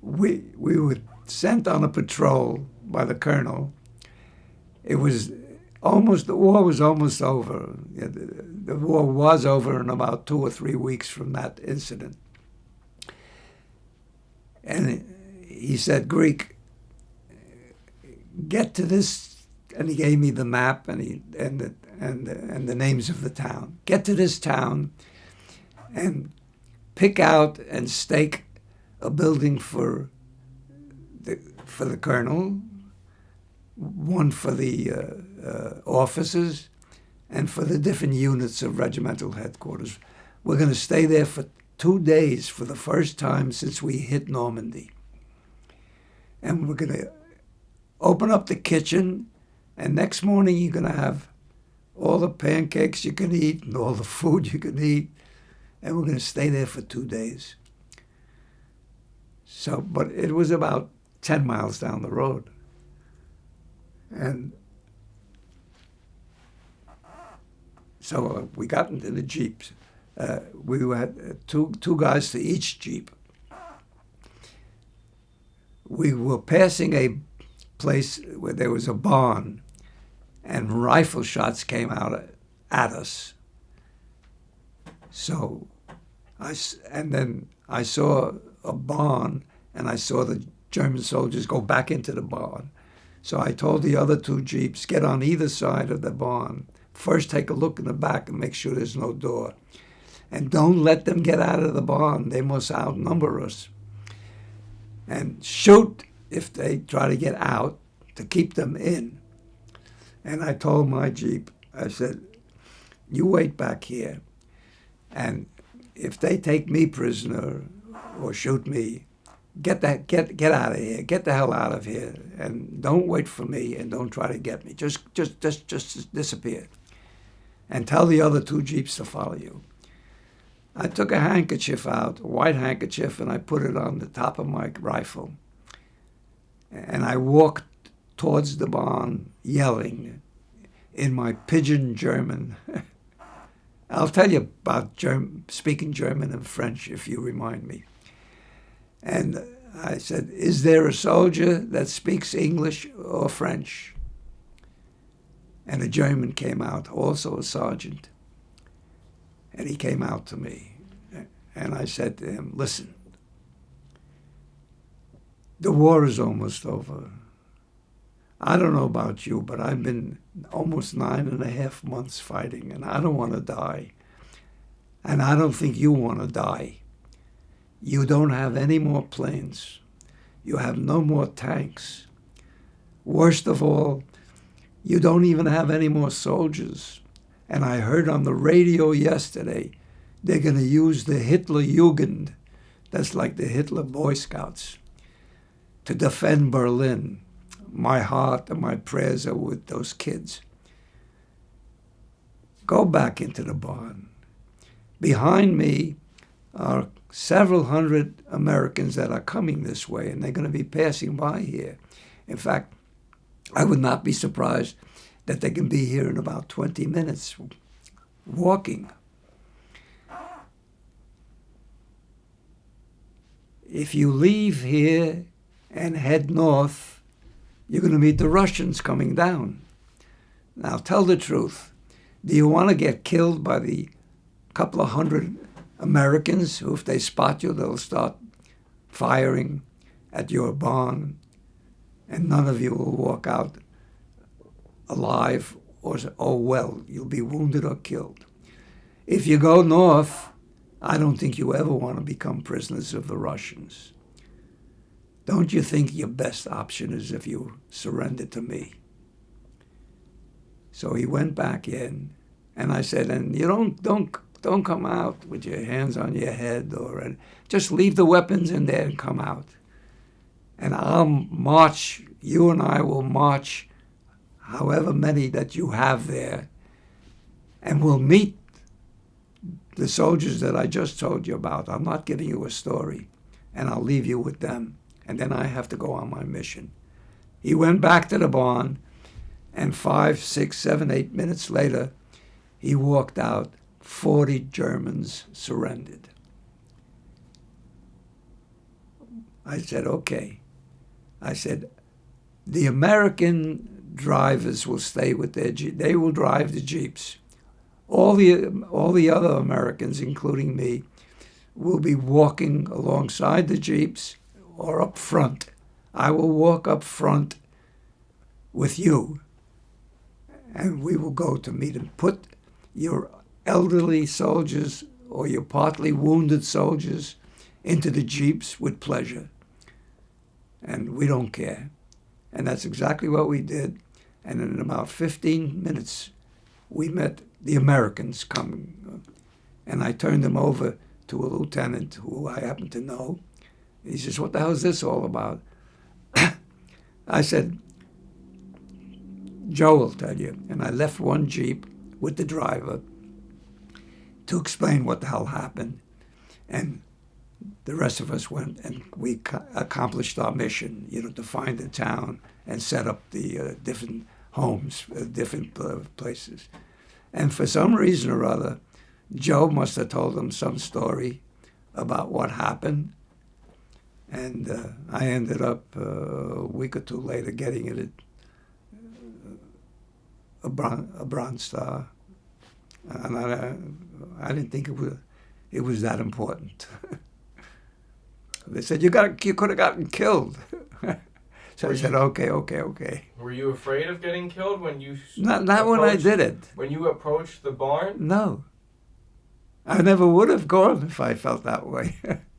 we were sent on a patrol by the colonel. It was the war was almost over. The war was over in about 2 or 3 weeks from that incident. And he said, Greek, get to this, and he gave me the map and the names of the town. Get to this town and pick out and stake a building for the colonel, one for the officers, and for the different units of regimental headquarters. We're going to stay there for 2 days for the first time since we hit Normandy. And we're going to open up the kitchen, and next morning you're going to have all the pancakes you can eat and all the food you can eat, and we're going to stay there for 2 days. So, but it was about 10 miles down the road. And so we got into the Jeeps. We had two guys to each Jeep. We were passing a place where there was a barn, and rifle shots came out at us. So then I saw a barn, and I saw the German soldiers go back into the barn. So I told the other 2 Jeeps, get on either side of the barn. First, take a look in the back and make sure there's no door. And don't let them get out of the barn. They must outnumber us. And shoot if they try to get out, to keep them in. And I told my Jeep, I said, you wait back here. And if they take me prisoner or shoot me, get out of here. Get the hell out of here. And don't wait for me, and don't try to get me. Just disappear. And tell the other 2 Jeeps to follow you. I took a handkerchief out, a white handkerchief, and I put it on the top of my rifle. And I walked towards the barn yelling in my pidgin German. I'll tell you about speaking German and French if you remind me. And I said, is there a soldier that speaks English or French? And a German came out, also a sergeant. And he came out to me. And I said to him, listen, the war is almost over. I don't know about you, but I've been almost 9.5 months fighting, and I don't want to die. And I don't think you want to die. You don't have any more planes. You have no more tanks. Worst of all, you don't even have any more soldiers. And I heard on the radio yesterday, they're going to use the Hitler Jugend, that's like the Hitler Boy Scouts, to defend Berlin. My heart and my prayers are with those kids. Go back into the barn. Behind me are several hundred Americans that are coming this way, and they're going to be passing by here. In fact, I would not be surprised that they can be here in about 20 minutes walking. If you leave here and head north, you're going to meet the Russians coming down. Now, tell the truth. Do you want to get killed by the couple of hundred Americans who, if they spot you, they'll start firing at your barn, and none of you will walk out alive, or oh well, you'll be wounded or killed. If you go north, I don't think you ever want to become prisoners of the Russians. Don't you think your best option is if you surrender to me? So he went back in, and I said, and you don't come out with your hands on your head, or just leave the weapons in there and come out. And I'll march, you and I will march however many that you have there, and we'll meet the soldiers that I just told you about. I'm not giving you a story, and I'll leave you with them, and then I have to go on my mission. He went back to the barn, and 5, 6, 7, 8 minutes later, he walked out. 40 Germans surrendered. I said, okay. I said, the American drivers will stay with their Jeep. They will drive the Jeeps. All the other Americans, including me, will be walking alongside the Jeeps or up front. I will walk up front with you, and we will go to meet them. Put your elderly soldiers or your partly wounded soldiers into the Jeeps with pleasure. And we don't care. And that's exactly what we did. And in about 15 minutes, we met the Americans coming. And I turned them over to a lieutenant who I happen to know. He says, what the hell is this all about? I said, Joe will tell you. And I left one Jeep with the driver to explain what the hell happened. And the rest of us went and we accomplished our mission, to find the town and set up the different homes, different places. And for some reason or other, Joe must have told them some story about what happened. And I ended up a week or two later getting it a Bronze Star. And I didn't think it was that important. They said, you could have gotten killed. So I said, okay. Were you afraid of getting killed when you... Not when I did it. When you approached the barn? No. I never would have gone if I felt that way.